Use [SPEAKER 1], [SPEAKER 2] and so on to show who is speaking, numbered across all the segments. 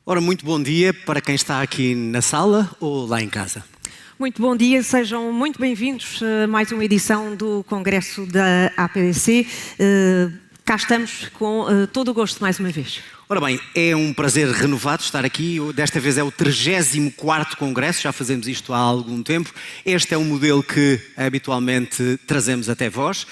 [SPEAKER 1] Ora, muito bom dia para quem está aqui na sala ou lá em casa.
[SPEAKER 2] Muito bom dia, sejam muito bem-vindos a mais uma edição do Congresso da APDC. Cá estamos com todo o gosto mais uma vez.
[SPEAKER 1] Ora bem, é um prazer renovado estar aqui. Desta vez é o 34º Congresso, já fazemos isto há algum tempo. Este é o modelo que habitualmente trazemos até vós.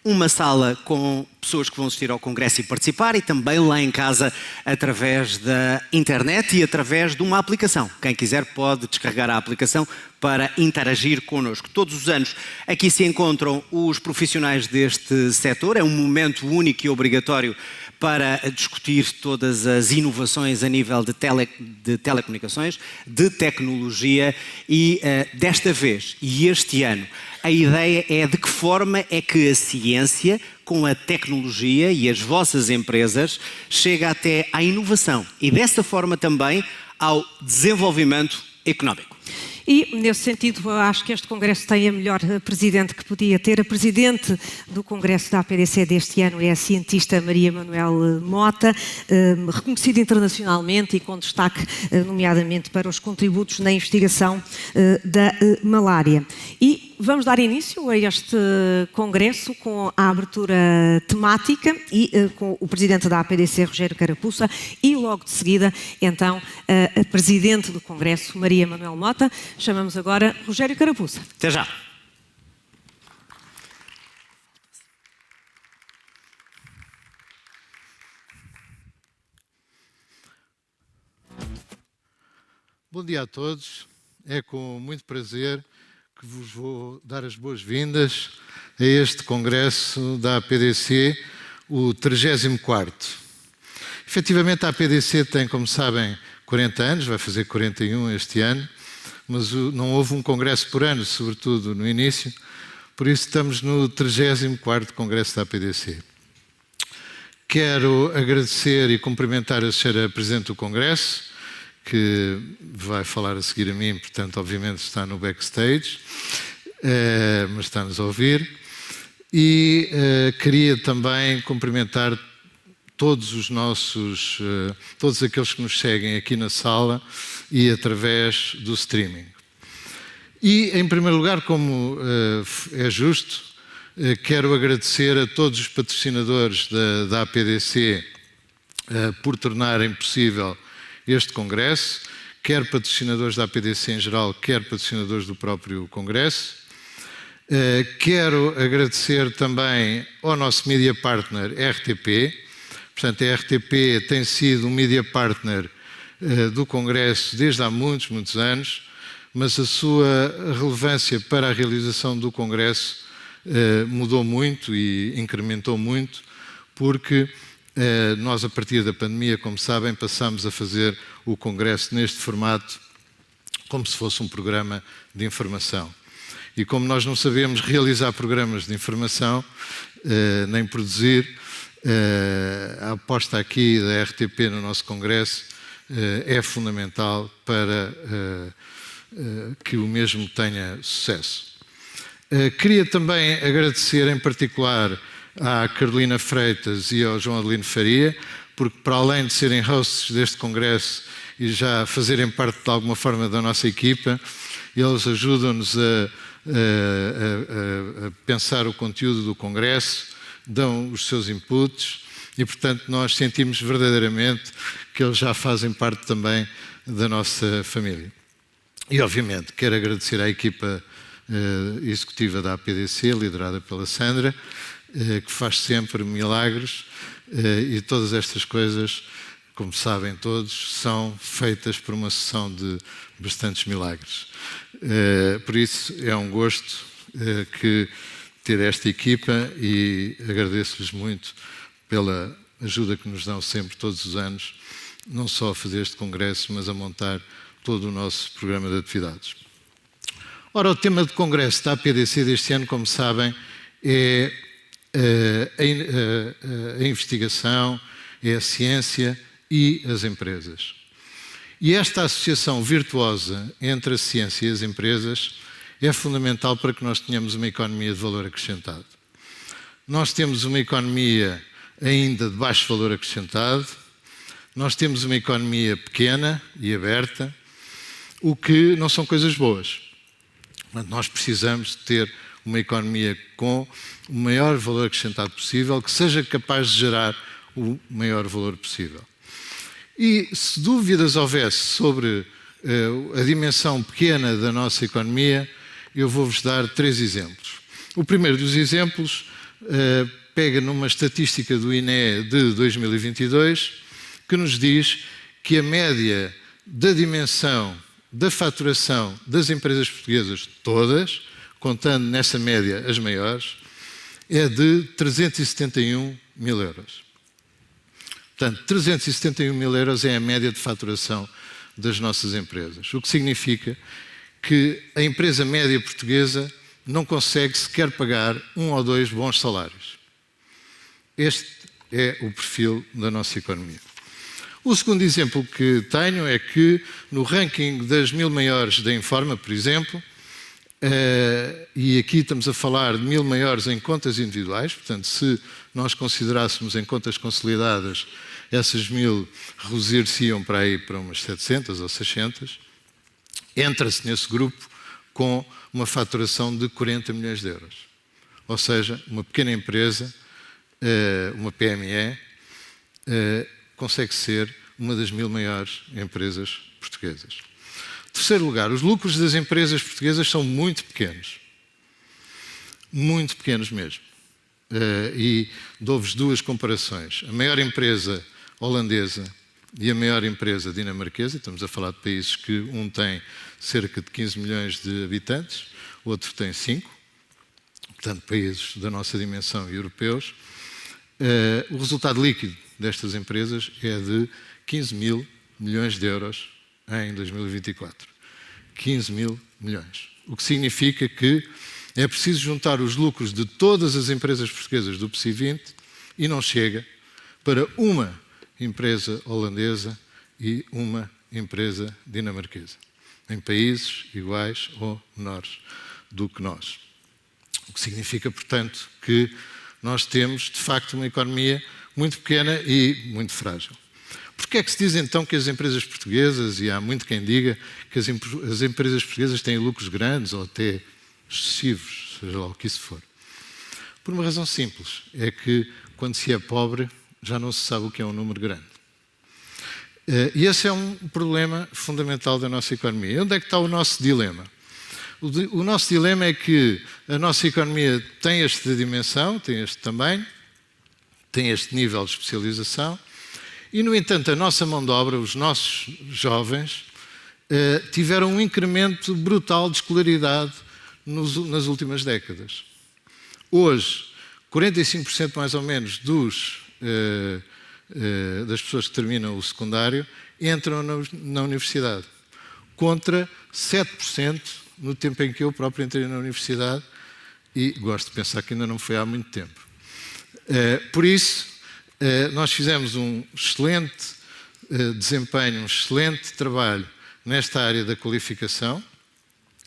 [SPEAKER 1] Uma sala com pessoas que vão assistir ao Congresso e participar e também lá em casa através da internet e através de uma aplicação. Quem quiser pode descarregar a aplicação para interagir connosco. Todos os anos aqui se encontram os profissionais deste setor. É um momento único e obrigatório para discutir todas as inovações a nível de telecomunicações, de tecnologia e desta vez e este ano a ideia é de que forma é que a ciência, com a tecnologia e as vossas empresas, chega até à inovação e dessa forma também ao desenvolvimento económico.
[SPEAKER 2] E, nesse sentido, acho que este Congresso tem a melhor presidente que podia ter. A presidente do Congresso da APDC deste ano é a cientista Maria Manuel Mota, reconhecida internacionalmente e com destaque, nomeadamente, para os contributos na investigação da malária. E vamos dar início a este Congresso com a abertura temática e com o presidente da APDC, Rogério Carapuça, e logo de seguida, então, a presidente do Congresso, Maria Manuel Mota. Chamamos agora Rogério Carapuça.
[SPEAKER 1] Até já.
[SPEAKER 3] Bom dia a todos. É com muito prazer que vos vou dar as boas-vindas a este Congresso da APDC, o 34º. Efetivamente, a APDC tem, como sabem, 40 anos, vai fazer 41 este ano, mas não houve um congresso por ano, sobretudo no início, por isso estamos no 34º Congresso da APDC. Quero agradecer e cumprimentar a senhora Presidente do Congresso, que vai falar a seguir a mim, portanto, obviamente está no backstage, mas está-nos a ouvir. E queria também cumprimentar todos aqueles que nos seguem aqui na sala e através do streaming. E, em primeiro lugar, como é justo, quero agradecer a todos os patrocinadores da APDC por tornarem possível este Congresso, quer patrocinadores da APDC em geral, quer patrocinadores do próprio Congresso. Quero agradecer também ao nosso media partner RTP. Portanto, a RTP tem sido um media partner do Congresso desde há muitos, muitos anos, mas a sua relevância para a realização do Congresso mudou muito e incrementou muito, porque nós, a partir da pandemia, como sabem, passámos a fazer o Congresso neste formato como se fosse um programa de informação. E como nós não sabemos realizar programas de informação, nem produzir, a aposta aqui da RTP no nosso Congresso é fundamental para que o mesmo tenha sucesso. Queria também agradecer em particular à Carolina Freitas e ao João Adelino Faria, porque para além de serem hosts deste Congresso e já fazerem parte de alguma forma da nossa equipa, eles ajudam-nos a pensar o conteúdo do Congresso, dão os seus inputs e, portanto, nós sentimos verdadeiramente que eles já fazem parte também da nossa família. E, obviamente, quero agradecer à equipa executiva da APDC, liderada pela Sandra, que faz sempre milagres e todas estas coisas, como sabem todos, são feitas por uma sucessão de bastantes milagres. Por isso, é um gosto ter esta equipa e agradeço-lhes muito pela ajuda que nos dão sempre, todos os anos, não só a fazer este congresso, mas a montar todo o nosso programa de atividades. Ora, o tema de congresso da APDC deste ano, como sabem, é a investigação, é a ciência e as empresas. E esta associação virtuosa entre a ciência e as empresas é fundamental para que nós tenhamos uma economia de valor acrescentado. Nós temos uma economia ainda de baixo valor acrescentado, nós temos uma economia pequena e aberta, o que não são coisas boas. Nós precisamos de ter uma economia com o maior valor acrescentado possível, que seja capaz de gerar o maior valor possível. E se dúvidas houvesse sobre a dimensão pequena da nossa economia, eu vou-vos dar 3 exemplos. O primeiro dos exemplos pega numa estatística do INE de 2022, que nos diz que a média da dimensão da faturação das empresas portuguesas todas, contando nessa média as maiores, é de 371 mil euros. Portanto, 371 mil euros é a média de faturação das nossas empresas, o que significa que a empresa média portuguesa não consegue sequer pagar 1 ou 2 bons salários. Este é o perfil da nossa economia. O segundo exemplo que tenho é que no ranking das 1000 maiores da Informa, por exemplo, e aqui estamos a falar de 1000 maiores em contas individuais, portanto, se nós considerássemos em contas consolidadas, essas 1000 reduzir-se-iam para aí para umas 700 ou 600, entra-se nesse grupo com uma faturação de 40 milhões de euros. Ou seja, uma pequena empresa, uma PME, consegue ser uma das 1000 maiores empresas portuguesas. Terceiro lugar, os lucros das empresas portuguesas são muito pequenos. Muito pequenos mesmo. E dou-vos 2 comparações. A maior empresa holandesa e a maior empresa dinamarquesa, estamos a falar de países que um tem cerca de 15 milhões de habitantes, o outro tem 5, portanto países da nossa dimensão e europeus. O resultado líquido destas empresas é de 15 mil milhões de euros em 2024. 15 mil milhões. O que significa que é preciso juntar os lucros de todas as empresas portuguesas do PSI 20 e não chega para uma empresa holandesa e uma empresa dinamarquesa, em países iguais ou menores do que nós. O que significa, portanto, que nós temos, de facto, uma economia muito pequena e muito frágil. Porquê é que se diz então que as empresas portuguesas, e há muito quem diga que as empresas portuguesas têm lucros grandes ou até excessivos, seja lá o que isso for? Por uma razão simples, é que quando se é pobre já não se sabe o que é um número grande. E esse é um problema fundamental da nossa economia. E onde é que está o nosso dilema? O nosso dilema é que a nossa economia tem esta dimensão, tem este tamanho, tem este nível de especialização, e, no entanto, a nossa mão de obra, os nossos jovens, tiveram um incremento brutal de escolaridade nas últimas décadas. Hoje, 45% mais ou menos das pessoas que terminam o secundário entram na universidade, contra 7% no tempo em que eu próprio entrei na universidade, e gosto de pensar que ainda não foi há muito tempo. Por isso, nós fizemos um excelente desempenho, um excelente trabalho nesta área da qualificação,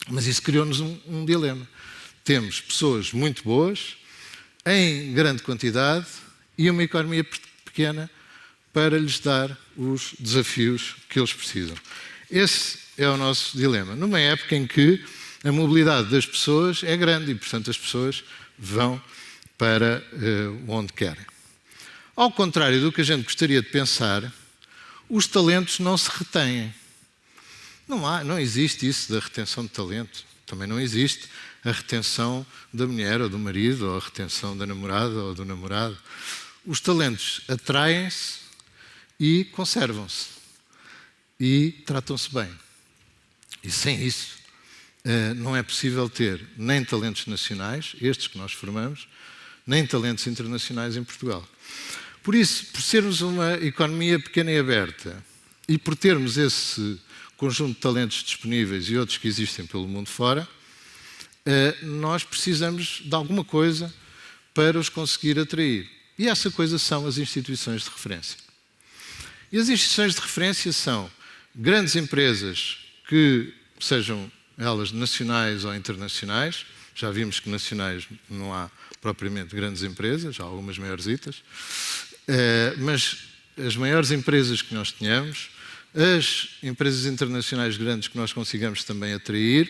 [SPEAKER 3] mas isso criou-nos um dilema. Temos pessoas muito boas, em grande quantidade, e uma economia pequena para lhes dar os desafios que eles precisam. Esse é o nosso dilema. Numa época em que a mobilidade das pessoas é grande e, portanto, as pessoas vão para onde querem. Ao contrário do que a gente gostaria de pensar, os talentos não se retêm. Não existe isso da retenção de talento. Também não existe a retenção da mulher ou do marido, ou a retenção da namorada ou do namorado. Os talentos atraem-se e conservam-se. E tratam-se bem. E sem isso, não é possível ter nem talentos nacionais, estes que nós formamos, nem talentos internacionais em Portugal. Por isso, por sermos uma economia pequena e aberta e por termos esse conjunto de talentos disponíveis e outros que existem pelo mundo fora, nós precisamos de alguma coisa para os conseguir atrair. E essa coisa são as instituições de referência. E as instituições de referência são grandes empresas que sejam elas nacionais ou internacionais. Já vimos que nacionais não há propriamente grandes empresas, há algumas maiorzitas, mas as maiores empresas que nós tenhamos, as empresas internacionais grandes que nós consigamos também atrair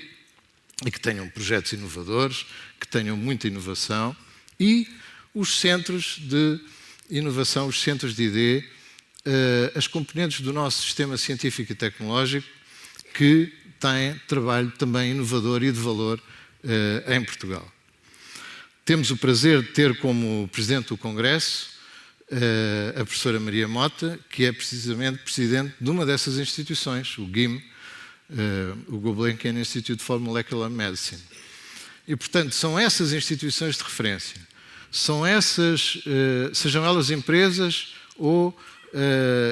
[SPEAKER 3] e que tenham projetos inovadores, que tenham muita inovação, e os centros de inovação, os centros de ID, as componentes do nosso sistema científico e tecnológico que têm trabalho também inovador e de valor em Portugal. Temos o prazer de ter como Presidente do Congresso a professora Maria Mota, que é precisamente Presidente de uma dessas instituições, o GIM, o Gulbenkian Institute for Molecular Medicine. E, portanto, são essas instituições de referência, são essas, sejam elas empresas ou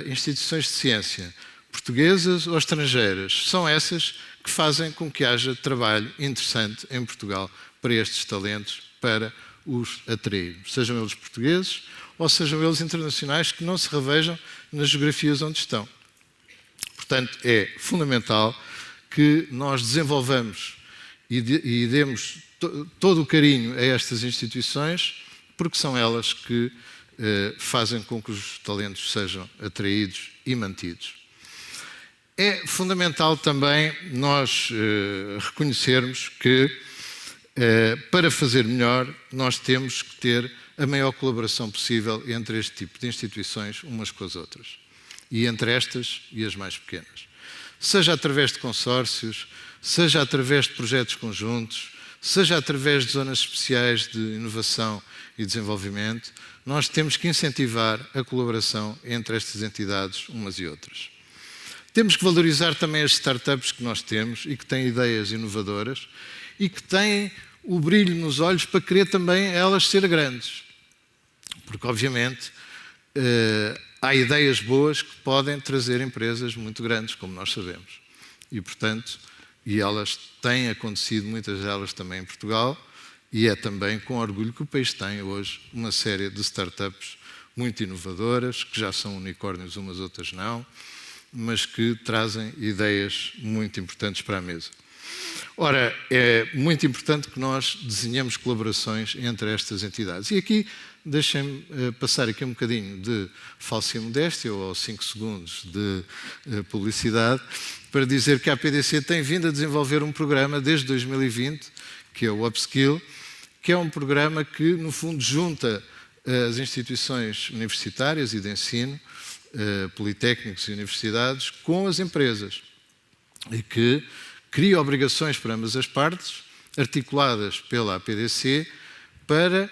[SPEAKER 3] instituições de ciência, portuguesas ou estrangeiras, são essas que fazem com que haja trabalho interessante em Portugal para estes talentos, para os atrair, sejam eles portugueses ou sejam eles internacionais que não se revejam nas geografias onde estão. Portanto, é fundamental que nós desenvolvamos e demos todo o carinho a estas instituições, porque são elas que fazem com que os talentos sejam atraídos e mantidos. É fundamental também nós reconhecermos que, para fazer melhor, nós temos que ter a maior colaboração possível entre este tipo de instituições umas com as outras, e entre estas e as mais pequenas. Seja através de consórcios, seja através de projetos conjuntos, seja através de zonas especiais de inovação e desenvolvimento, nós temos que incentivar a colaboração entre estas entidades umas e outras. Temos que valorizar também as startups que nós temos e que têm ideias inovadoras e que têm o brilho nos olhos para querer também elas ser grandes. Porque, obviamente, há ideias boas que podem trazer empresas muito grandes, como nós sabemos. E, portanto, elas têm acontecido, muitas delas também em Portugal, e é também com orgulho que o país tem hoje uma série de startups muito inovadoras, que já são unicórnios, umas outras não, mas que trazem ideias muito importantes para a mesa. Ora, é muito importante que nós desenhemos colaborações entre estas entidades. E aqui, deixem-me passar aqui um bocadinho de falsa modéstia, ou 5 segundos de publicidade, para dizer que a APDC tem vindo a desenvolver um programa desde 2020, que é o Upskill, que é um programa que, no fundo, junta as instituições universitárias e de ensino, politécnicos e universidades, com as empresas, e que cria obrigações para ambas as partes, articuladas pela APDC, para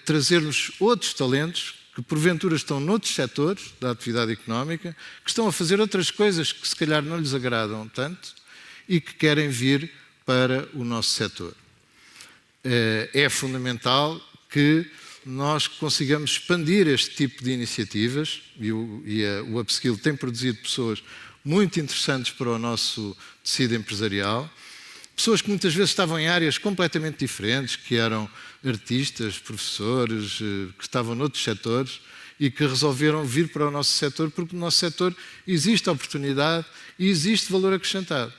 [SPEAKER 3] trazermos outros talentos que porventura estão noutros setores da atividade económica, que estão a fazer outras coisas que se calhar não lhes agradam tanto e que querem vir para o nosso setor. É fundamental que nós consigamos expandir este tipo de iniciativas e o Upskill tem produzido pessoas muito interessantes para o nosso tecido empresarial, pessoas que muitas vezes estavam em áreas completamente diferentes, que eram artistas, professores, que estavam noutros setores e que resolveram vir para o nosso setor porque no nosso setor existe oportunidade e existe valor acrescentado.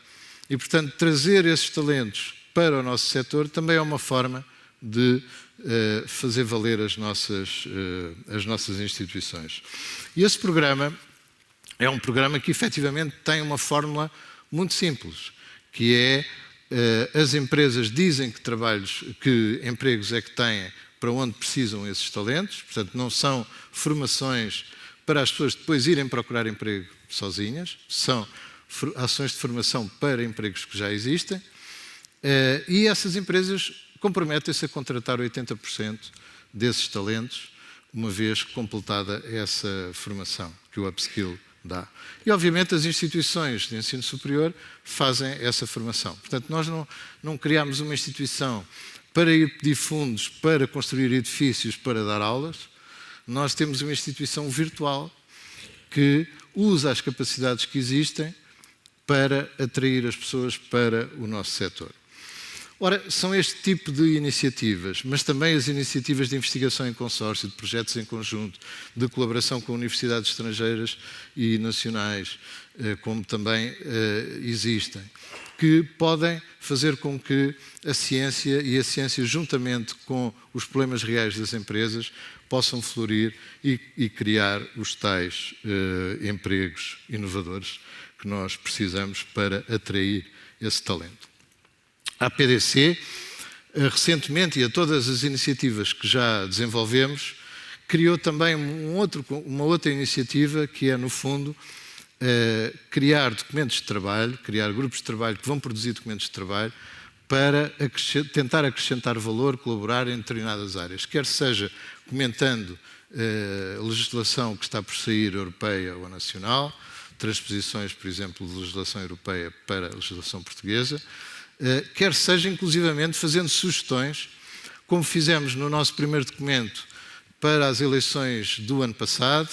[SPEAKER 3] E, portanto, trazer esses talentos para o nosso setor também é uma forma de fazer valer as nossas instituições. E esse programa é um programa que efetivamente tem uma fórmula muito simples, que é as empresas dizem que empregos é que têm para onde precisam esses talentos, portanto não são formações para as pessoas depois irem procurar emprego sozinhas, são ações de formação para empregos que já existem, e essas empresas comprometem-se a contratar 80% desses talentos, uma vez completada essa formação que o Upskill dá. E, obviamente, as instituições de ensino superior fazem essa formação. Portanto, nós não criamos uma instituição para ir pedir fundos, para construir edifícios, para dar aulas. Nós temos uma instituição virtual que usa as capacidades que existem para atrair as pessoas para o nosso setor. Ora, são este tipo de iniciativas, mas também as iniciativas de investigação em consórcio, de projetos em conjunto, de colaboração com universidades estrangeiras e nacionais, como também existem, que podem fazer com que a ciência juntamente com os problemas reais das empresas, possam florir e criar os tais empregos inovadores que nós precisamos para atrair esse talento. A PDC, recentemente, e a todas as iniciativas que já desenvolvemos, criou também uma outra iniciativa que é, no fundo, criar documentos de trabalho, criar grupos de trabalho que vão produzir documentos de trabalho para tentar acrescentar valor, colaborar em determinadas áreas, quer seja comentando a legislação que está por sair, europeia ou nacional, transposições, por exemplo, de legislação europeia para a legislação portuguesa, quer seja inclusivamente fazendo sugestões, como fizemos no nosso primeiro documento para as eleições do ano passado,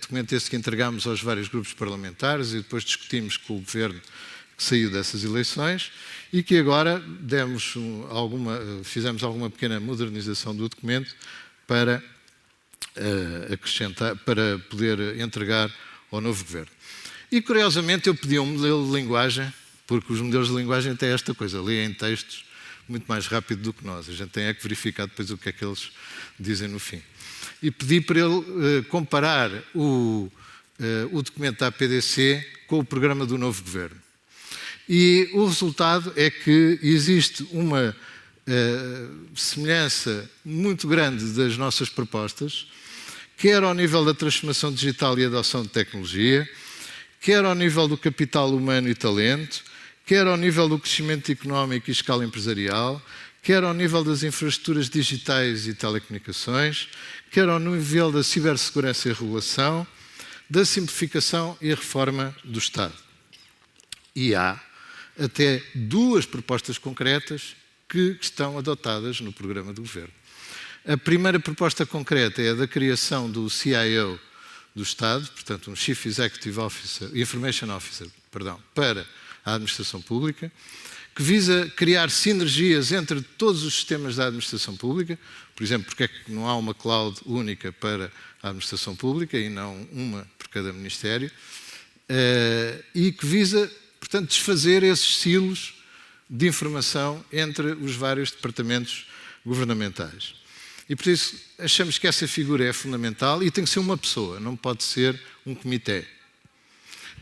[SPEAKER 3] documento esse que entregámos aos vários grupos parlamentares e depois discutimos com o Governo que saiu dessas eleições e que agora fizemos alguma pequena modernização do documento para acrescentar, para poder entregar ao novo Governo. E, curiosamente, eu pedi um modelo de linguagem, porque os modelos de linguagem têm esta coisa, leem textos muito mais rápido do que nós. A gente tem que verificar depois o que é que eles dizem no fim. E pedi para ele comparar o documento da APDC com o programa do novo Governo. E o resultado é que existe uma semelhança muito grande das nossas propostas, quer ao nível da transformação digital e adoção de tecnologia, quer ao nível do capital humano e talento, quer ao nível do crescimento económico e escala empresarial, quer ao nível das infraestruturas digitais e telecomunicações, quer ao nível da cibersegurança e regulação, da simplificação e reforma do Estado. E há até 2 propostas concretas que estão adotadas no programa do Governo. A primeira proposta concreta é a da criação do CIO do Estado, portanto um Chief Executive Officer, Information Officer, para a administração pública, que visa criar sinergias entre todos os sistemas da administração pública. Por exemplo, porque é que não há uma cloud única para a administração pública e não uma por cada ministério, e que visa, portanto, desfazer esses silos de informação entre os vários departamentos governamentais. E por isso achamos que essa figura é fundamental e tem que ser uma pessoa, não pode ser um comitê.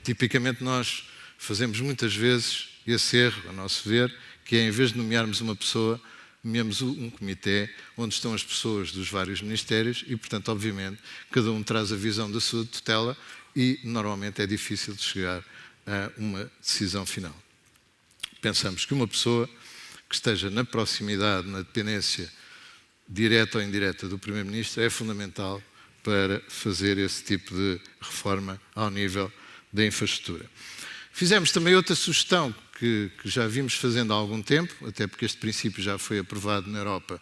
[SPEAKER 3] Tipicamente nós fazemos muitas vezes esse erro, a nosso ver, que é em vez de nomearmos uma pessoa, nomeamos um comitê onde estão as pessoas dos vários ministérios e, portanto, obviamente, cada um traz a visão da sua tutela e normalmente é difícil de chegar a uma decisão final. Pensamos que uma pessoa que esteja na proximidade, na dependência direta ou indireta do Primeiro-Ministro é fundamental para fazer esse tipo de reforma ao nível da infraestrutura. Fizemos também outra sugestão que já vimos fazendo há algum tempo, até porque este princípio já foi aprovado na Europa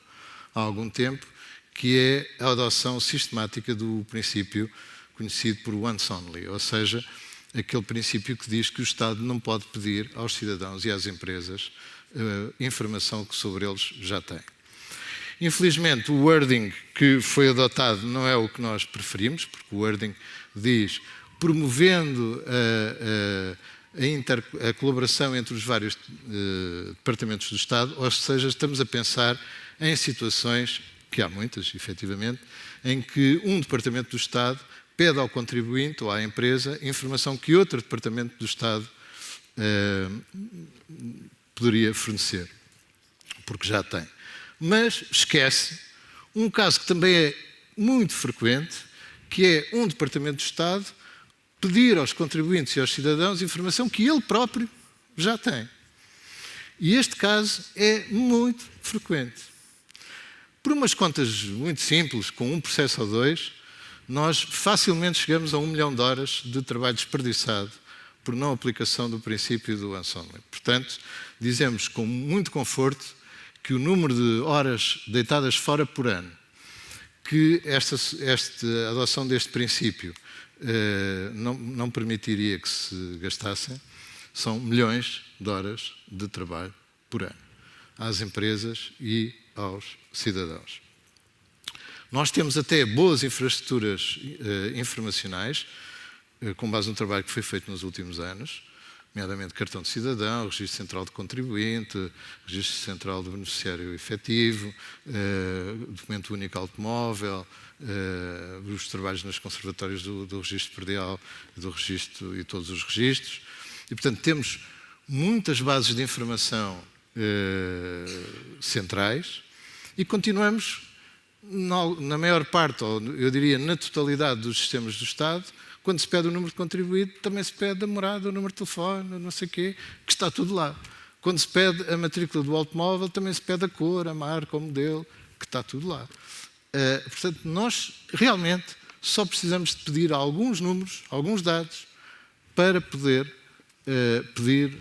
[SPEAKER 3] há algum tempo, que é a adoção sistemática do princípio conhecido por once only, ou seja, aquele princípio que diz que o Estado não pode pedir aos cidadãos e às empresas informação que sobre eles já tem. Infelizmente, o wording que foi adotado não é o que nós preferimos, porque o wording diz promovendo a colaboração entre os vários departamentos do Estado, ou seja, estamos a pensar em situações, que há muitas, efetivamente, em que um departamento do Estado pede ao contribuinte ou à empresa informação que outro departamento do Estado poderia fornecer, porque já tem. Mas esquece um caso que também é muito frequente, que é um departamento do Estado pedir aos contribuintes e aos cidadãos informação que ele próprio já tem. E este caso é muito frequente. Por umas contas muito simples, com um processo ou 2, nós facilmente chegamos a 1 milhão de horas de trabalho desperdiçado por não aplicação do princípio do once only. Portanto, dizemos com muito conforto que o número de horas deitadas fora por ano, que esta adoção deste princípio não permitiria que se gastassem, são milhões de horas de trabalho por ano. às empresas e aos cidadãos. Nós temos até boas infraestruturas informacionais, com base no trabalho que foi feito nos últimos anos, nomeadamente cartão de cidadão, registro central de contribuinte, registro central do beneficiário efetivo, documento único automóvel, os trabalhos nos conservatórios do registro predial, do registro e todos os registros. E, portanto, temos muitas bases de informação centrais e continuamos, na maior parte, ou eu diria na totalidade dos sistemas do Estado, quando se pede o número de contribuinte, também se pede a morada, o número de telefone, não sei o quê, que está tudo lá. Quando se pede a matrícula do automóvel, também se pede a cor, a marca, o modelo, que está tudo lá. Portanto, nós realmente só precisamos de pedir alguns números, alguns dados, para poder pedir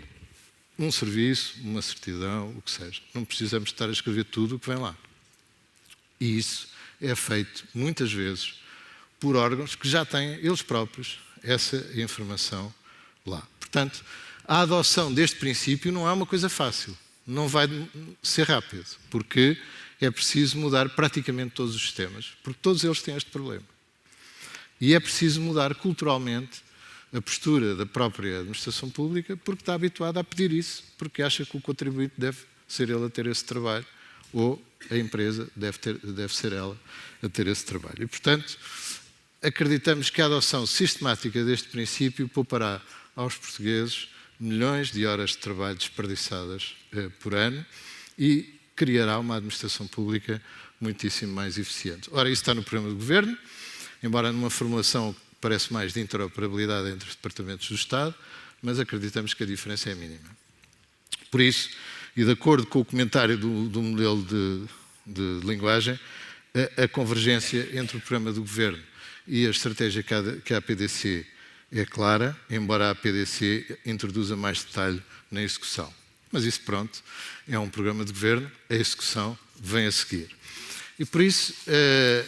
[SPEAKER 3] um serviço, uma certidão, o que seja. Não precisamos estar a escrever tudo o que vem lá. E isso é feito, muitas vezes, por órgãos que já têm, eles próprios, essa informação lá. Portanto, a adoção deste princípio não é uma coisa fácil. Não vai ser rápido, porque é preciso mudar praticamente todos os sistemas, porque todos eles têm este problema. E é preciso mudar culturalmente a postura da própria administração pública, porque está habituada a pedir isso, porque acha que o contribuinte deve ser ele a ter esse trabalho, ou a empresa deve ser ela a ter esse trabalho. E, portanto, acreditamos que a adoção sistemática deste princípio poupará aos portugueses milhões de horas de trabalho desperdiçadas por ano e criará uma administração pública muitíssimo mais eficiente. Ora, isso está no programa do Governo, embora numa formulação que parece mais de interoperabilidade entre os departamentos do Estado, mas acreditamos que a diferença é mínima. Por isso, e de acordo com o comentário do modelo de linguagem, a convergência entre o programa do Governo e a estratégia que a APDC é clara, embora a APDC introduza mais detalhe na execução. Mas isso, pronto, é um programa de Governo, a execução vem a seguir. E por isso,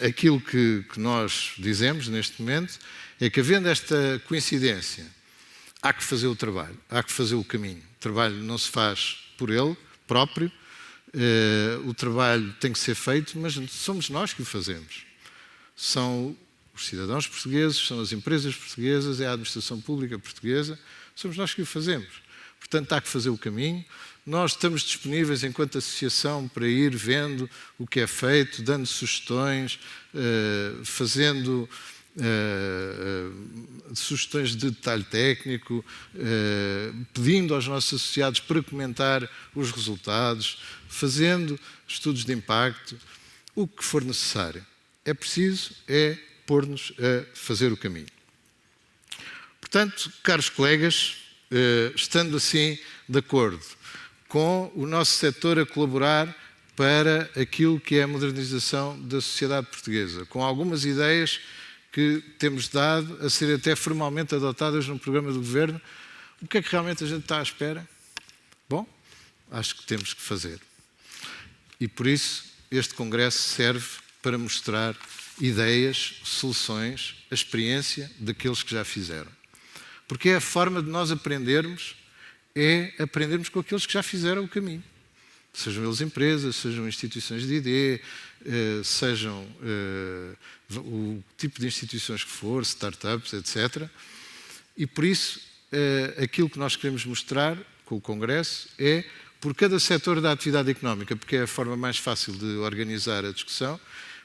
[SPEAKER 3] aquilo que nós dizemos neste momento é que, havendo esta coincidência, há que fazer o trabalho, há que fazer o caminho. O trabalho não se faz por ele próprio, o trabalho tem que ser feito, mas somos nós que o fazemos. São os cidadãos portugueses, são as empresas portuguesas, é a administração pública portuguesa, somos nós que o fazemos. Portanto, há que fazer o caminho. Nós estamos disponíveis, enquanto associação, para ir vendo o que é feito, dando sugestões, fazendo sugestões de detalhe técnico, pedindo aos nossos associados para comentar os resultados, fazendo estudos de impacto, o que for necessário. É preciso pôr-nos a fazer o caminho. Portanto, caros colegas, estando assim de acordo com o nosso setor a colaborar para aquilo que é a modernização da sociedade portuguesa, com algumas ideias que temos dado a ser até formalmente adotadas no programa do Governo, o que é que realmente a gente está à espera? Bom, acho que temos que fazer. E por isso este congresso serve para mostrar ideias, soluções, a experiência daqueles que já fizeram. Porque é a forma de nós aprendermos, é aprendermos com aqueles que já fizeram o caminho. Sejam eles empresas, sejam instituições de ID, sejam o tipo de instituições que for, startups, etc. E por isso, aquilo que nós queremos mostrar com o Congresso é, por cada setor da atividade económica, porque é a forma mais fácil de organizar a discussão,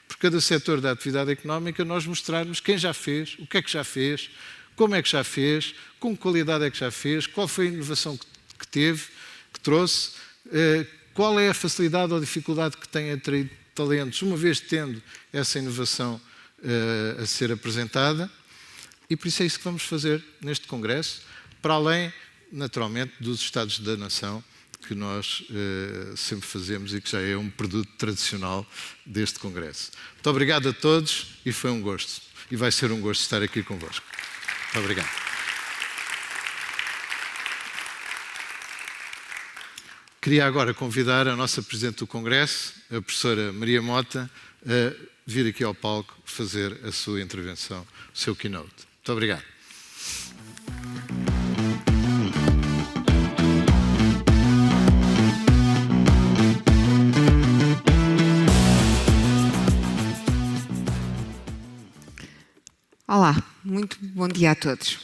[SPEAKER 3] por cada setor da atividade económica nós mostrarmos quem já fez, o que é que já fez, como é que já fez, com que qualidade é que já fez, qual foi a inovação que teve, que trouxe, qual é a facilidade ou dificuldade que tem a atrair talentos, uma vez tendo essa inovação a ser apresentada. E por isso é isso que vamos fazer neste Congresso, para além, naturalmente, dos Estados da Nação, que nós sempre fazemos e que já é um produto tradicional deste Congresso. Muito obrigado a todos e foi um gosto. E vai ser um gosto estar aqui convosco. Muito obrigado. Queria agora convidar a nossa Presidente do Congresso, a professora Maria Mota, a vir aqui ao palco fazer a sua intervenção, o seu keynote. Muito obrigado.
[SPEAKER 4] Olá, muito bom dia a todos.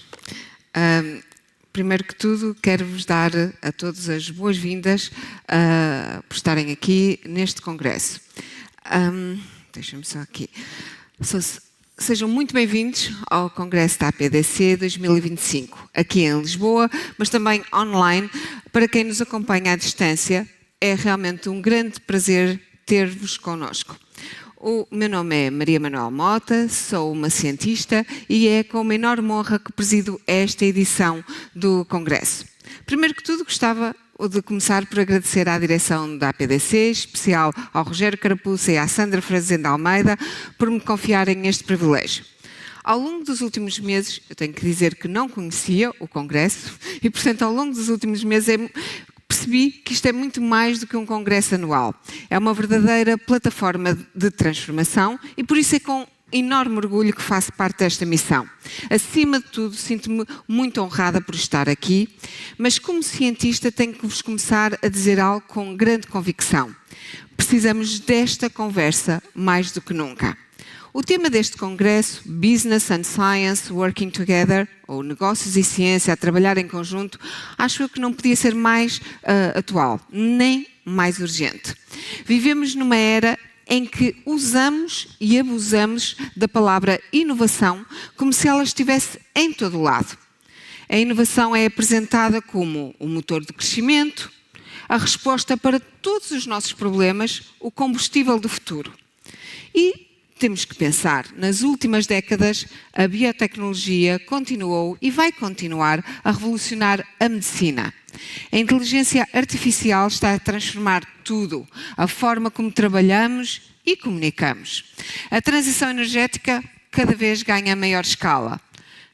[SPEAKER 4] Primeiro que tudo, quero-vos dar a todos as boas-vindas por estarem aqui neste congresso. Deixem-me só aqui. Sejam muito bem-vindos ao Congresso da APDC 2025, aqui em Lisboa, mas também online. Para quem nos acompanha à distância, é realmente um grande prazer ter-vos connosco. O meu nome é Maria Manuel Mota, sou uma cientista e é com uma enorme honra que presido esta edição do Congresso. Primeiro que tudo, gostava de começar por agradecer à direção da APDC, em especial ao Rogério Carapuça e à Sandra Frazenda Almeida, por me confiarem este privilégio. Ao longo dos últimos meses, eu tenho que dizer que não conhecia o Congresso e, portanto, ao longo dos últimos meses percebi que isto é muito mais do que um congresso anual. É uma verdadeira plataforma de transformação e por isso é com enorme orgulho que faço parte desta missão. Acima de tudo, sinto-me muito honrada por estar aqui, mas como cientista tenho que vos começar a dizer algo com grande convicção. Precisamos desta conversa mais do que nunca. O tema deste congresso, Business and Science Working Together, ou Negócios e Ciência a trabalhar em conjunto, acho eu que não podia ser mais atual, nem mais urgente. Vivemos numa era em que usamos e abusamos da palavra inovação como se ela estivesse em todo o lado. A inovação é apresentada como o motor de crescimento, a resposta para todos os nossos problemas, o combustível do futuro. E temos que pensar, nas últimas décadas, a biotecnologia continuou e vai continuar a revolucionar a medicina. A inteligência artificial está a transformar tudo, a forma como trabalhamos e comunicamos. A transição energética cada vez ganha maior escala.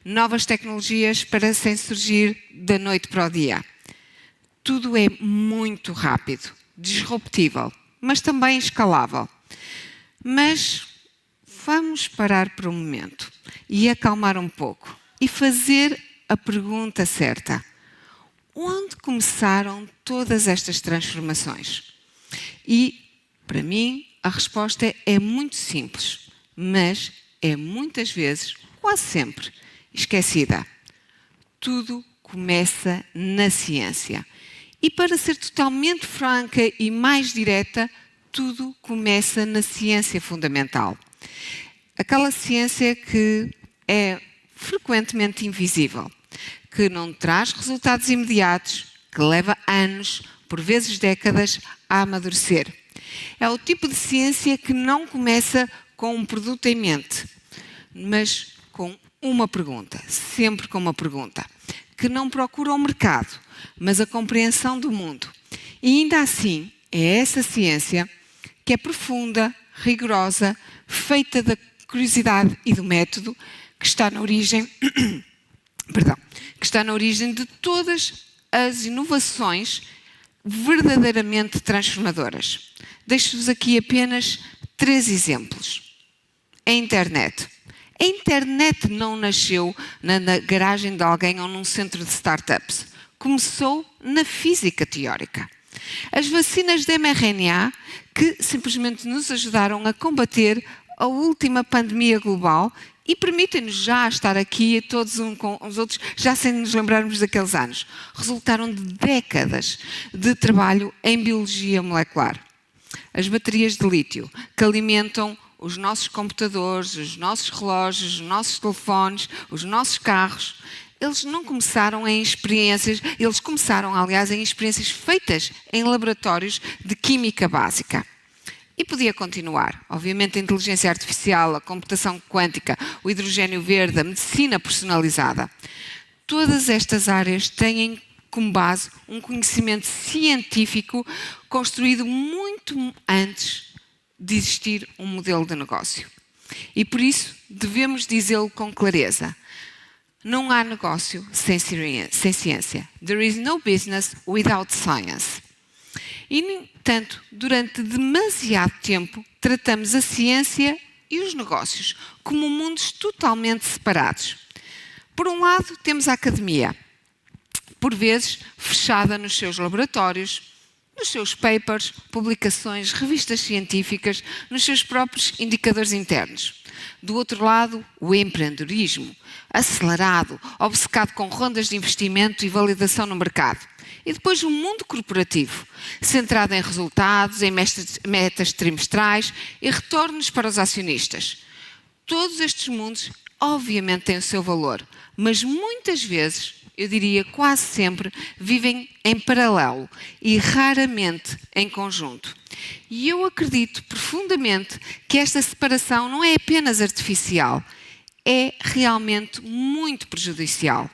[SPEAKER 4] Novas tecnologias parecem surgir da noite para o dia. Tudo é muito rápido, disruptível, mas também escalável. Mas vamos parar por um momento e acalmar um pouco e fazer a pergunta certa. Onde começaram todas estas transformações? E, para mim, a resposta é muito simples, mas é muitas vezes, quase sempre, esquecida. Tudo começa na ciência. E, para ser totalmente franca e mais direta, tudo começa na ciência fundamental. Aquela ciência que é frequentemente invisível, que não traz resultados imediatos, que leva anos, por vezes décadas, a amadurecer. É o tipo de ciência que não começa com um produto em mente, mas com uma pergunta, sempre com uma pergunta, que não procura o mercado, mas a compreensão do mundo. E ainda assim, é essa ciência que é profunda, rigorosa, feita da curiosidade e do método, que está na origem, que está na origem de todas as inovações verdadeiramente transformadoras. Deixo-vos aqui apenas 3 exemplos. A internet. A internet não nasceu na garagem de alguém ou num centro de startups. Começou na física teórica. As vacinas de mRNA, que simplesmente nos ajudaram a combater a última pandemia global e permitem-nos já estar aqui todos uns com os outros, já sem nos lembrarmos daqueles anos. Resultaram de décadas de trabalho em biologia molecular. As baterias de lítio, que alimentam os nossos computadores, os nossos relógios, os nossos telefones, os nossos carros, eles não começaram em experiências, eles começaram, aliás, em experiências feitas em laboratórios de química básica. E podia continuar. Obviamente a inteligência artificial, a computação quântica, o hidrogênio verde, a medicina personalizada. Todas estas áreas têm como base um conhecimento científico construído muito antes de existir um modelo de negócio. E por isso devemos dizê-lo com clareza. Não há negócio sem ciência. There is no business without science. E, no entanto, durante demasiado tempo, tratamos a ciência e os negócios como mundos totalmente separados. Por um lado, temos a academia, por vezes fechada nos seus laboratórios, nos seus papers, publicações, revistas científicas, nos seus próprios indicadores internos. Do outro lado, o empreendedorismo, acelerado, obcecado com rondas de investimento e validação no mercado. E depois o mundo corporativo, centrado em resultados, em metas trimestrais e retornos para os acionistas. Todos estes mundos, obviamente, têm o seu valor, mas muitas vezes, eu diria quase sempre, vivem em paralelo e raramente em conjunto. E eu acredito profundamente que esta separação não é apenas artificial, é realmente muito prejudicial.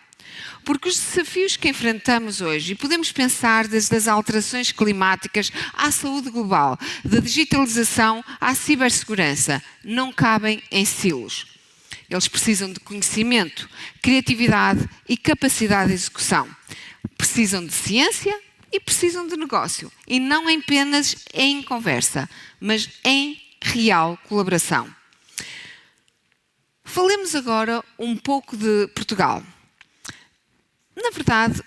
[SPEAKER 4] Porque os desafios que enfrentamos hoje, e podemos pensar desde as alterações climáticas à saúde global, da digitalização à cibersegurança, não cabem em silos. Eles precisam de conhecimento, criatividade e capacidade de execução. Precisam de ciência e precisam de negócio. E não apenas em conversa, mas em real colaboração. Falemos agora um pouco de Portugal. Na verdade,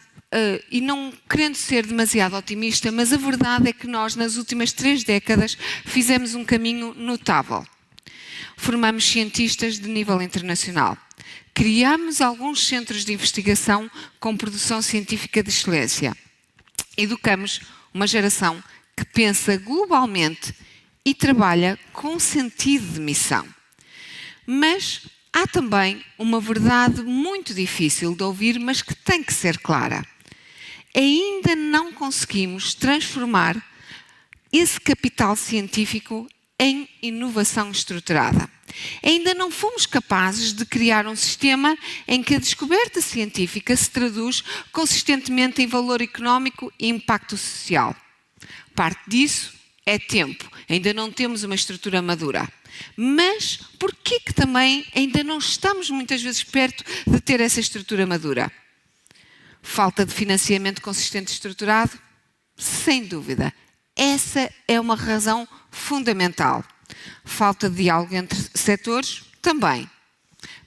[SPEAKER 4] e não querendo ser demasiado otimista, mas a verdade é que nós, nas últimas 3 décadas, fizemos um caminho notável. Formamos cientistas de nível internacional. Criamos alguns centros de investigação com produção científica de excelência. Educamos uma geração que pensa globalmente e trabalha com sentido de missão. Mas há também uma verdade muito difícil de ouvir, mas que tem que ser clara. Ainda não conseguimos transformar esse capital científico em inovação estruturada. Ainda não fomos capazes de criar um sistema em que a descoberta científica se traduz consistentemente em valor económico e impacto social. Parte disso é tempo. Ainda não temos uma estrutura madura. Mas por que também ainda não estamos muitas vezes perto de ter essa estrutura madura? Falta de financiamento consistente e estruturado? Sem dúvida. Essa é uma razão fundamental. Falta de diálogo entre setores? Também.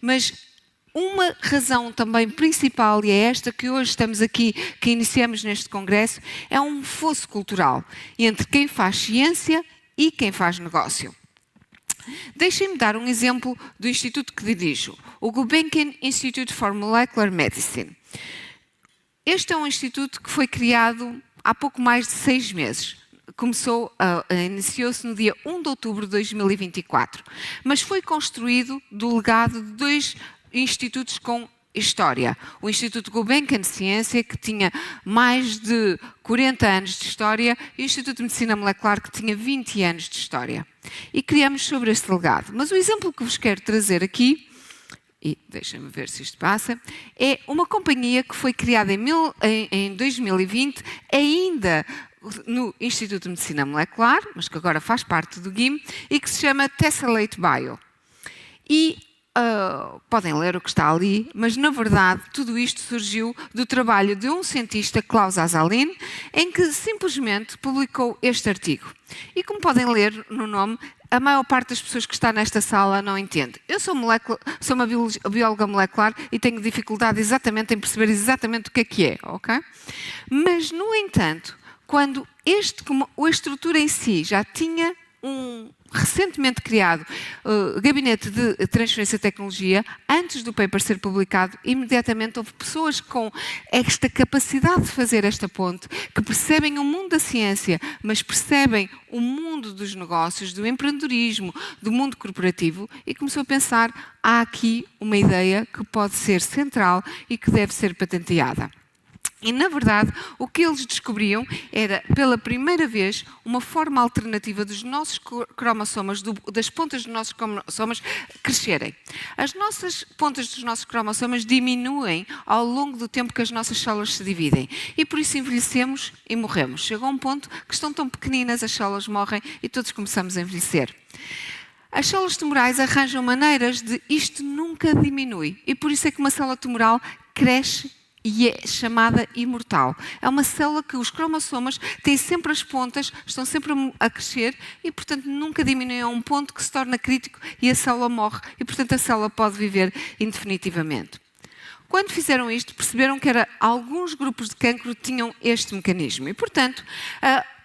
[SPEAKER 4] Mas uma razão também principal, e é esta que hoje estamos aqui, que iniciamos neste congresso, é um fosso cultural entre quem faz ciência e quem faz negócio. Deixem-me dar um exemplo do instituto que dirijo, o Gulbenkian Institute for Molecular Medicine. Este é um instituto que foi criado há pouco mais de 6 meses. Iniciou-se no dia 1 de outubro de 2024, mas foi construído do legado de 2 institutos com história. O Instituto Gulbenkian de Ciência, que tinha mais de 40 anos de história, e o Instituto de Medicina Molecular, que tinha 20 anos de história. E criamos sobre este legado. Mas o exemplo que vos quero trazer aqui, e deixem-me ver se isto passa, é uma companhia que foi criada em 2020, ainda no Instituto de Medicina Molecular, mas que agora faz parte do GIM, e que se chama Tessellate Bio. E podem ler o que está ali, mas na verdade tudo isto surgiu do trabalho de um cientista, Klaus Asalin, em que simplesmente publicou este artigo. E como podem ler no nome, a maior parte das pessoas que está nesta sala não entende. Eu sou uma bióloga molecular e tenho dificuldade exatamente em perceber exatamente o que é, ok? Mas, no entanto, quando a estrutura em si já tinha um recentemente criado gabinete de transferência de tecnologia, antes do paper ser publicado, imediatamente houve pessoas com esta capacidade de fazer esta ponte, que percebem o mundo da ciência, mas percebem o mundo dos negócios, do empreendedorismo, do mundo corporativo, e começou a pensar, há aqui uma ideia que pode ser central e que deve ser patenteada. E, na verdade, o que eles descobriam era, pela primeira vez, uma forma alternativa dos nossos cromossomas, das pontas dos nossos cromossomas, crescerem. As nossas pontas dos nossos cromossomas diminuem ao longo do tempo que as nossas células se dividem. E por isso envelhecemos e morremos. Chegou a um ponto que estão tão pequeninas, as células morrem e todos começamos a envelhecer. As células tumorais arranjam maneiras de isto nunca diminui. E por isso é que uma célula tumoral cresce e é chamada imortal. É uma célula que os cromossomas têm sempre as pontas, estão sempre a crescer e, portanto, nunca diminuem a um ponto que se torna crítico e a célula morre. E, portanto, a célula pode viver indefinitivamente. Quando fizeram isto, perceberam que alguns grupos de cancro tinham este mecanismo. E, portanto,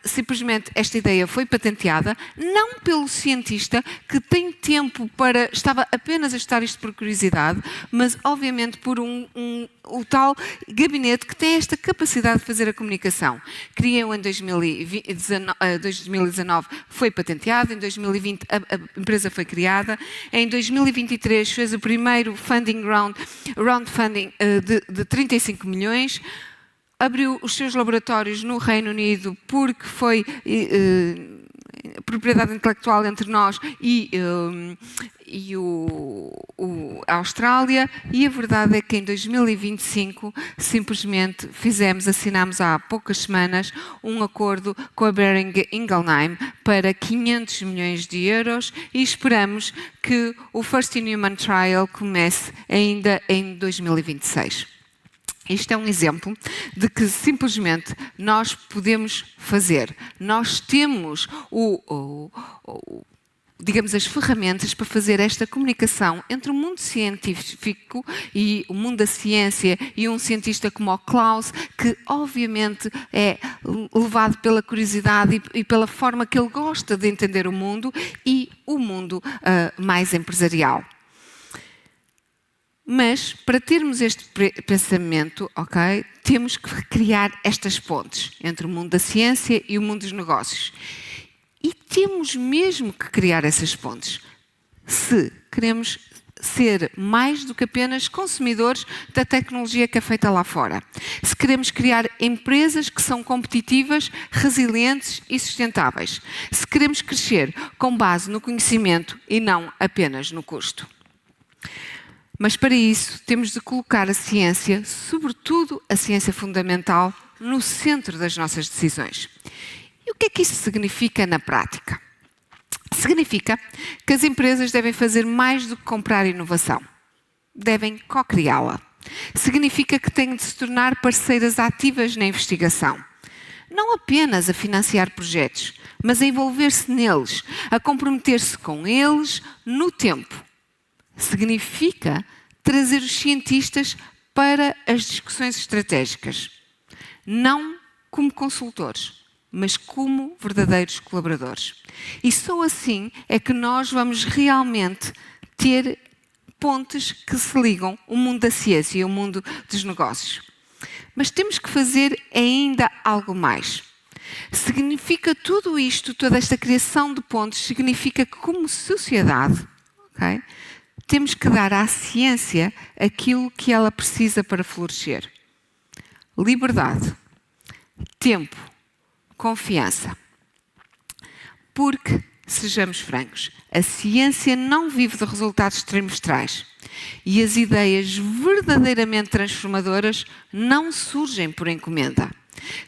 [SPEAKER 4] simplesmente esta ideia foi patenteada, não pelo cientista que tem tempo para... Estava apenas a estudar isto por curiosidade, mas obviamente por o tal gabinete que tem esta capacidade de fazer a comunicação. Criou em 2019, foi patenteado, em 2020 a empresa foi criada, em 2023 fez o primeiro round funding de 35 milhões, abriu os seus laboratórios no Reino Unido porque foi propriedade intelectual entre nós e a Austrália, e a verdade é que em 2025 simplesmente assinámos há poucas semanas um acordo com a Boehringer Ingelheim para 500 milhões de euros e esperamos que o First in Human Trial comece ainda em 2026. Isto é um exemplo de que simplesmente nós podemos fazer. Nós temos digamos, as ferramentas para fazer esta comunicação entre o mundo científico e o mundo da ciência e um cientista como o Klaus, que obviamente é levado pela curiosidade e pela forma que ele gosta de entender o mundo, e o mundo mais empresarial. Mas, para termos este pensamento, ok, temos que criar estas pontes entre o mundo da ciência e o mundo dos negócios. E temos mesmo que criar essas pontes, se queremos ser mais do que apenas consumidores da tecnologia que é feita lá fora. Se queremos criar empresas que são competitivas, resilientes e sustentáveis. Se queremos crescer com base no conhecimento e não apenas no custo. Mas para isso temos de colocar a ciência, sobretudo a ciência fundamental, no centro das nossas decisões. E o que é que isso significa na prática? Significa que as empresas devem fazer mais do que comprar inovação. Devem co-criá-la. Significa que têm de se tornar parceiras ativas na investigação. Não apenas a financiar projetos, mas a envolver-se neles, a comprometer-se com eles no tempo. Significa trazer os cientistas para as discussões estratégicas. Não como consultores, mas como verdadeiros colaboradores. E só assim é que nós vamos realmente ter pontes que se ligam o mundo da ciência e o mundo dos negócios. Mas temos que fazer ainda algo mais. Significa tudo isto, toda esta criação de pontes, significa que como sociedade, ok, temos que dar à ciência aquilo que ela precisa para florescer. Liberdade, tempo, confiança. Porque, sejamos francos, a ciência não vive de resultados trimestrais. E as ideias verdadeiramente transformadoras não surgem por encomenda.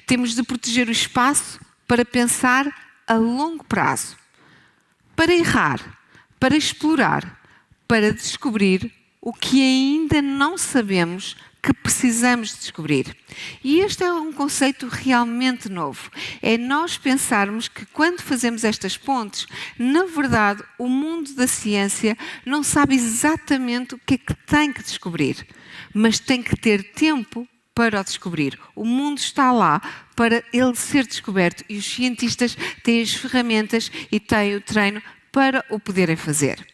[SPEAKER 4] Temos de proteger o espaço para pensar a longo prazo. Para errar, para explorar, para descobrir o que ainda não sabemos que precisamos de descobrir. E este é um conceito realmente novo. É nós pensarmos que quando fazemos estas pontes, na verdade, o mundo da ciência não sabe exatamente o que é que tem que descobrir, mas tem que ter tempo para o descobrir. O mundo está lá para ele ser descoberto e os cientistas têm as ferramentas e têm o treino para o poderem fazer.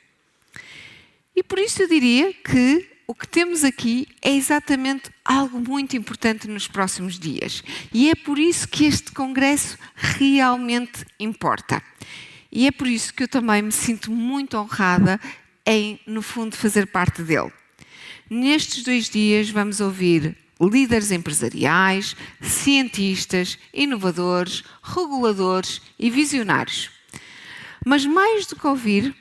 [SPEAKER 4] E por isso eu diria que o que temos aqui é exatamente algo muito importante nos próximos dias. E é por isso que este congresso realmente importa. E é por isso que eu também me sinto muito honrada em, no fundo, fazer parte dele. Nestes 2 dias vamos ouvir líderes empresariais, cientistas, inovadores, reguladores e visionários. Mas mais do que ouvir,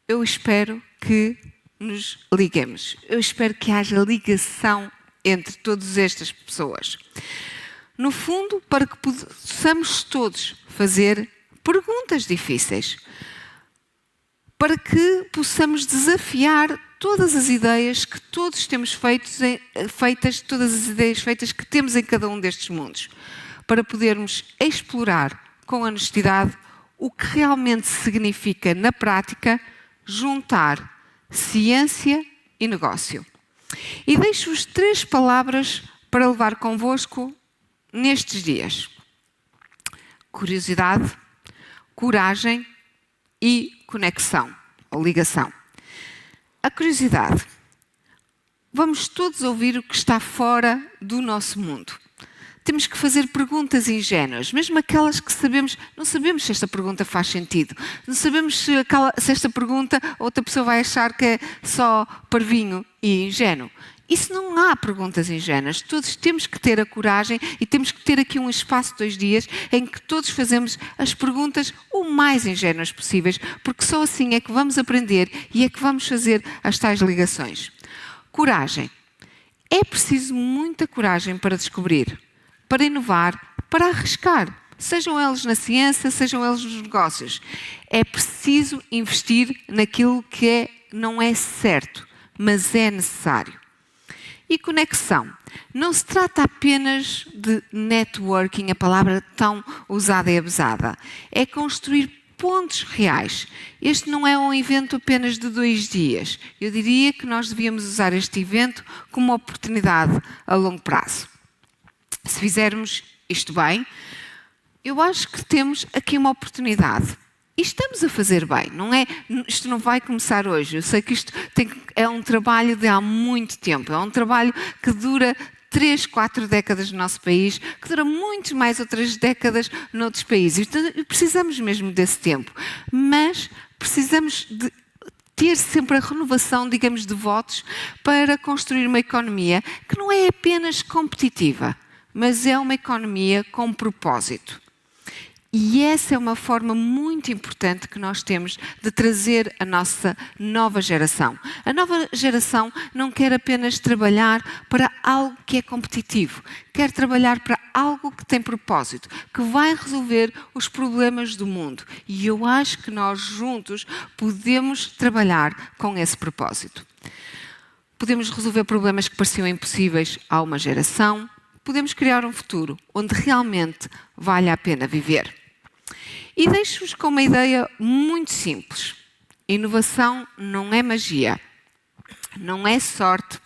[SPEAKER 4] eu espero que nos liguemos. Eu espero que haja ligação entre todas estas pessoas. No fundo, para que possamos todos fazer perguntas difíceis. Para que possamos desafiar todas as ideias que todos temos feitas, todas as ideias feitas que temos em cada um destes mundos. Para podermos explorar com honestidade o que realmente significa na prática juntar ciência e negócio. E deixo-vos 3 palavras para levar convosco nestes dias. curiosidade, coragem e conexão ou ligação. A curiosidade. Vamos todos ouvir o que está fora do nosso mundo. Temos que fazer perguntas ingênuas, mesmo aquelas que não sabemos se esta pergunta faz sentido. Não sabemos se esta pergunta outra pessoa vai achar que é só parvinho e ingênuo. Isso não há perguntas ingênuas. Todos temos que ter a coragem e temos que ter aqui um espaço de 2 dias em que todos fazemos as perguntas o mais ingênuas possíveis, porque só assim é que vamos aprender e é que vamos fazer as tais ligações. Coragem. É preciso muita coragem para descobrir, para inovar, para arriscar. Sejam eles na ciência, sejam eles nos negócios. É preciso investir naquilo que não é certo, mas é necessário. E conexão. Não se trata apenas de networking, a palavra tão usada e abusada. É construir pontos reais. Este não é um evento apenas de 2 dias. Eu diria que nós devíamos usar este evento como uma oportunidade a longo prazo. Se fizermos isto bem, eu acho que temos aqui uma oportunidade. E estamos a fazer bem, não é? Isto não vai começar hoje. Eu sei que isto é um trabalho de há muito tempo. É um trabalho que dura 3, 4 décadas no nosso país, que dura muito mais outras décadas noutros países. Então, precisamos mesmo desse tempo. Mas precisamos de ter sempre a renovação, digamos, de votos para construir uma economia que não é apenas competitiva, mas é uma economia com propósito. E essa é uma forma muito importante que nós temos de trazer a nossa nova geração. A nova geração não quer apenas trabalhar para algo que é competitivo, quer trabalhar para algo que tem propósito, que vai resolver os problemas do mundo. E eu acho que nós juntos podemos trabalhar com esse propósito. Podemos resolver problemas que pareciam impossíveis a uma geração, podemos criar um futuro onde realmente vale a pena viver. E deixo-vos com uma ideia muito simples. Inovação não é magia, não é sorte,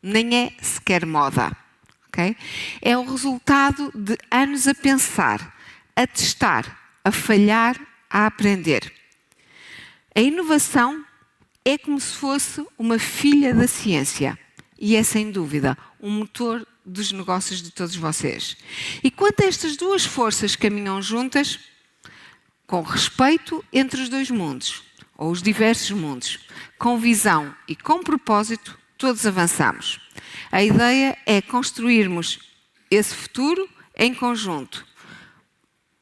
[SPEAKER 4] nem é sequer moda. Okay? É o resultado de anos a pensar, a testar, a falhar, a aprender. A inovação é como se fosse uma filha da ciência e é, sem dúvida, um motor dos negócios de todos vocês. E quando estas 2 forças caminham juntas, com respeito entre os 2 mundos, ou os diversos mundos, com visão e com propósito, todos avançamos. A ideia é construirmos esse futuro em conjunto.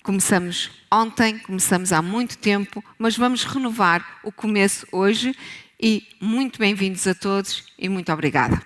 [SPEAKER 4] Começamos ontem, começamos há muito tempo, mas vamos renovar o começo hoje e muito bem-vindos a todos e muito obrigada.